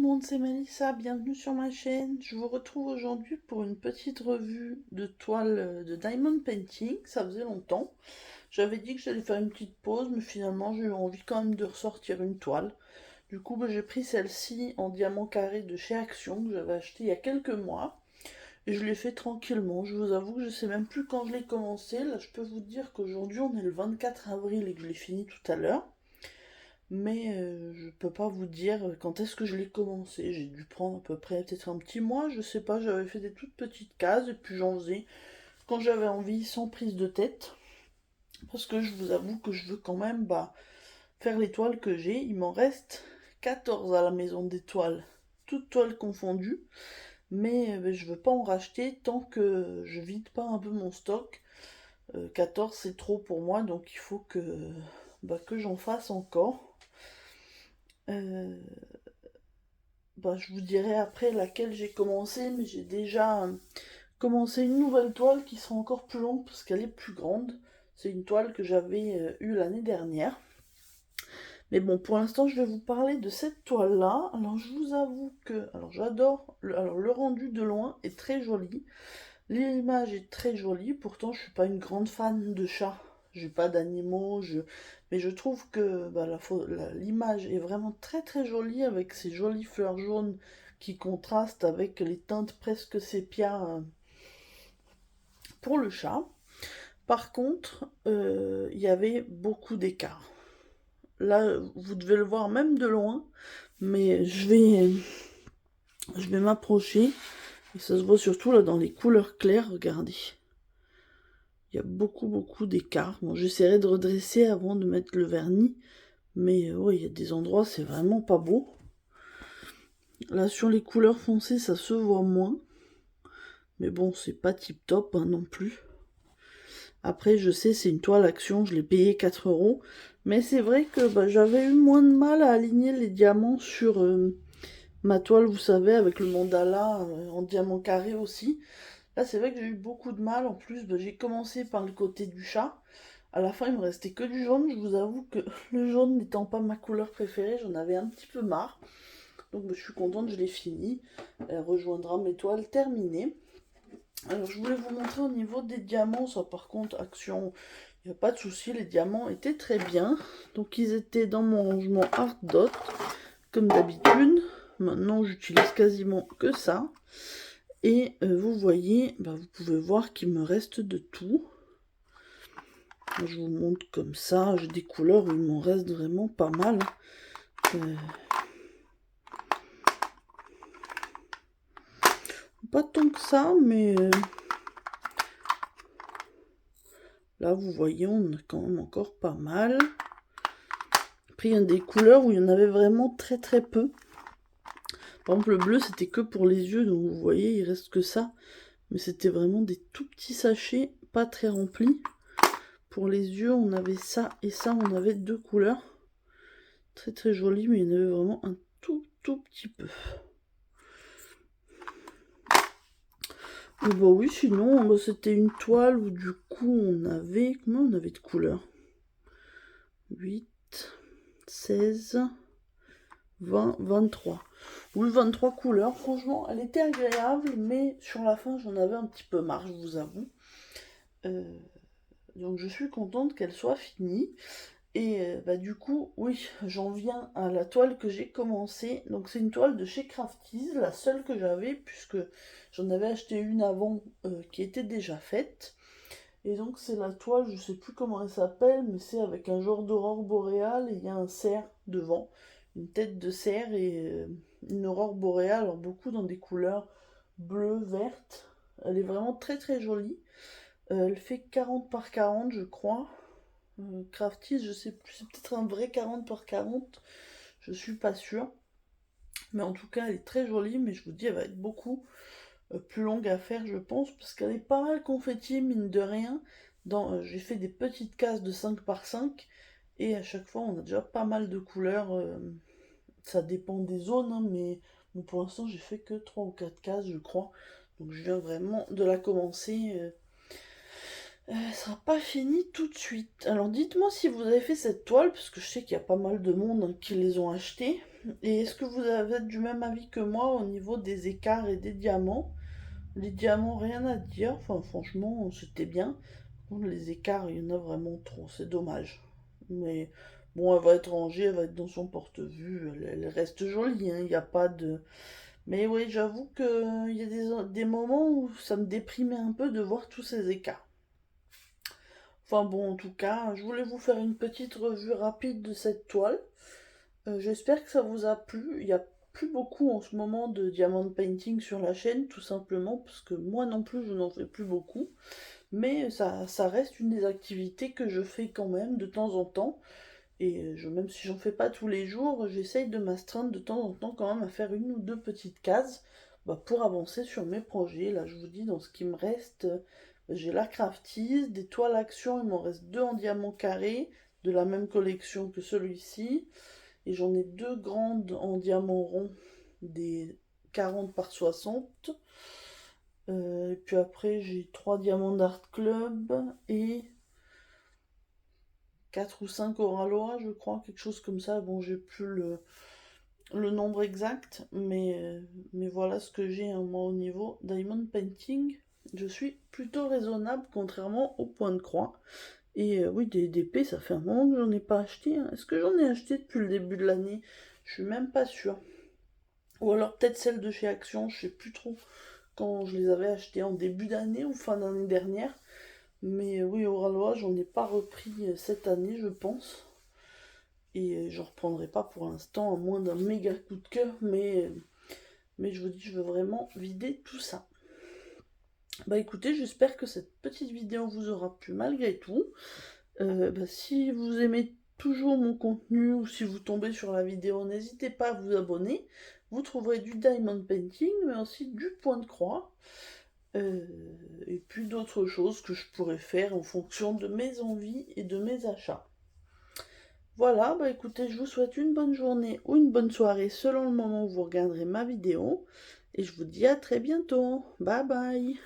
monde, c'est Mélissa, bienvenue sur ma chaîne. Je vous retrouve aujourd'hui pour une petite revue de toiles de Diamond Painting. Ça faisait longtemps. J'avais dit que j'allais faire une petite pause, mais finalement j'ai eu envie quand même de ressortir une toile. Du coup, j'ai pris celle-ci en diamant carré de chez Action, que j'avais acheté il y a quelques mois. Et je l'ai fait tranquillement. Je vous avoue que je sais même plus quand je l'ai commencé. Là, je peux vous dire qu'aujourd'hui on est le 24 avril et que je l'ai fini tout à l'heure. Mais je peux pas vous dire quand est-ce que je l'ai commencé. J'ai dû prendre à peu près peut-être un petit mois, je sais pas, j'avais fait des toutes petites cases et puis j'en faisais quand j'avais envie, sans prise de tête. Parce que je vous avoue que je veux quand même faire les toiles que j'ai. Il m'en reste 14 à la maison des toiles, toutes toiles confondues. Mais je veux pas en racheter tant que je vide pas un peu mon stock. 14 c'est trop pour moi, donc il faut que j'en fasse encore. Euh, je vous dirai après laquelle j'ai commencé, mais j'ai déjà commencé une nouvelle toile qui sera encore plus longue parce qu'elle est plus grande. C'est une toile que j'avais eue l'année dernière. Mais bon, pour l'instant, je vais vous parler de cette toile-là. Alors, je vous avoue que j'adore. Le rendu de loin est très joli. L'image est très jolie. Pourtant, je suis pas une grande fan de chats. J'ai pas d'animaux. Mais je trouve que l'image est vraiment très très jolie avec ces jolies fleurs jaunes qui contrastent avec les teintes presque sépia pour le chat. Par contre, il y avait beaucoup d'écart. Là, vous devez le voir même de loin, mais je vais m'approcher. Et ça se voit surtout là dans les couleurs claires, regardez. Il y a beaucoup d'écart. Bon, j'essaierai de redresser avant de mettre le vernis, mais ouais, il y a des endroits, c'est vraiment pas beau. Là, sur les couleurs foncées, ça se voit moins. Mais bon, c'est pas tip top hein, non plus. Après, je sais, c'est une toile Action, je l'ai payé 4 €. Mais c'est vrai que j'avais eu moins de mal à aligner les diamants sur ma toile, vous savez, avec le mandala en diamant carré aussi. Là, c'est vrai que j'ai eu beaucoup de mal. En plus, j'ai commencé par le côté du chat. À la fin, il me restait que du jaune. Je vous avoue que le jaune n'étant pas ma couleur préférée, j'en avais un petit peu marre. Donc, je suis contente, je l'ai fini. Elle rejoindra mes toiles terminées. Alors, je voulais vous montrer au niveau des diamants. Ça, par contre, Action, il n'y a pas de souci. Les diamants étaient très bien. Donc, ils étaient dans mon rangement Art Dot, comme d'habitude. Maintenant, j'utilise quasiment que ça. Et vous voyez, vous pouvez voir qu'il me reste de tout. Je vous montre comme ça. J'ai des couleurs où il m'en reste vraiment pas mal. Pas tant que ça, mais là, vous voyez, on a quand même encore pas mal. Après, il y a des couleurs où il y en avait vraiment très peu. Par exemple, le bleu, c'était que pour les yeux, donc vous voyez, il reste que ça. Mais c'était vraiment des tout petits sachets, pas très remplis. Pour les yeux, on avait ça et ça, on avait deux couleurs. Très joli, mais il y en avait vraiment un tout petit peu. Et oui, sinon, c'était une toile où du coup on avait... Combien on avait de couleurs? 8, 16, 20, 23. Oui, 23 couleurs. Franchement, elle était agréable, mais sur la fin, j'en avais un petit peu marre, je vous avoue. Donc je suis contente qu'elle soit finie. Et du coup, oui, j'en viens à la toile que j'ai commencé. Donc c'est une toile de chez Crafties, la seule que j'avais, puisque j'en avais acheté une avant qui était déjà faite. Et donc c'est la toile, je sais plus comment elle s'appelle, mais c'est avec un genre d'aurore boréale et il y a un cerf devant. Une tête de cerf et une aurore boréale, alors beaucoup dans des couleurs bleues, vertes. Elle est vraiment très jolie. Elle fait 40 par 40 je crois. Crafty, je sais plus, c'est peut-être un vrai 40 par 40, je suis pas sûre. Mais en tout cas, elle est très jolie, mais je vous dis, elle va être beaucoup plus longue à faire, je pense, parce qu'elle est pas mal confetti, mine de rien. J'ai fait des petites cases de 5 par 5, et à chaque fois, on a déjà pas mal de couleurs. Ça dépend des zones, hein, mais bon, pour l'instant, j'ai fait que 3 ou 4 cases, je crois. Donc je viens vraiment de la commencer. Elle sera pas finie tout de suite. Alors dites-moi si vous avez fait cette toile, parce que je sais qu'il y a pas mal de monde hein, qui les ont achetées. Et est-ce que vous avez du même avis que moi au niveau des écarts et des diamants? Les diamants, rien à dire. Enfin, franchement, c'était bien. Bon, les écarts, il y en a vraiment trop. C'est dommage. Mais bon, elle va être rangée, elle va être dans son porte-vue. Elle reste jolie, hein. Il n'y a pas de... Mais oui, j'avoue qu'il y a des moments où ça me déprimait un peu de voir tous ces écarts. Enfin bon, en tout cas, je voulais vous faire une petite revue rapide de cette toile. J'espère que ça vous a plu. Il n'y a plus beaucoup en ce moment de diamond painting sur la chaîne, tout simplement parce que moi non plus, je n'en fais plus beaucoup. Mais ça reste une des activités que je fais quand même de temps en temps. Et même si j'en fais pas tous les jours, j'essaye de m'astreindre de temps en temps quand même à faire une ou deux petites cases pour avancer sur mes projets. Là, je vous dis, dans ce qui me reste, j'ai la Crafties, des toiles action, il m'en reste deux en diamant carré, de la même collection que celui-ci. Et j'en ai deux grandes en diamant rond, des 40 par 60. Et puis après, j'ai trois diamants d'Art Club et 4 ou 5 Oralois, je crois, quelque chose comme ça. Bon, j'ai plus le nombre exact, mais voilà ce que j'ai moi au niveau Diamond Painting. Je suis plutôt raisonnable, contrairement au point de croix. Et oui, des DP, ça fait un moment que j'en ai pas acheté, hein. Est-ce que j'en ai acheté depuis le début de l'année? Je suis même pas sûre. Ou alors peut-être celles de chez Action, je sais plus trop quand je les avais achetées en début d'année ou fin d'année dernière. Mais oui, au Ralois, j'en ai pas repris cette année, je pense. Et je reprendrai pas pour l'instant, à moins d'un méga coup de cœur. Mais je vous dis, je veux vraiment vider tout ça. Bah écoutez, j'espère que cette petite vidéo vous aura plu malgré tout. Si vous aimez toujours mon contenu ou si vous tombez sur la vidéo, n'hésitez pas à vous abonner. Vous trouverez du diamond painting, mais aussi du point de croix. Et puis d'autres choses que je pourrais faire en fonction de mes envies et de mes achats. Voilà, bah écoutez, je vous souhaite une bonne journée ou une bonne soirée selon le moment où vous regarderez ma vidéo. Et je vous dis à très bientôt. Bye bye.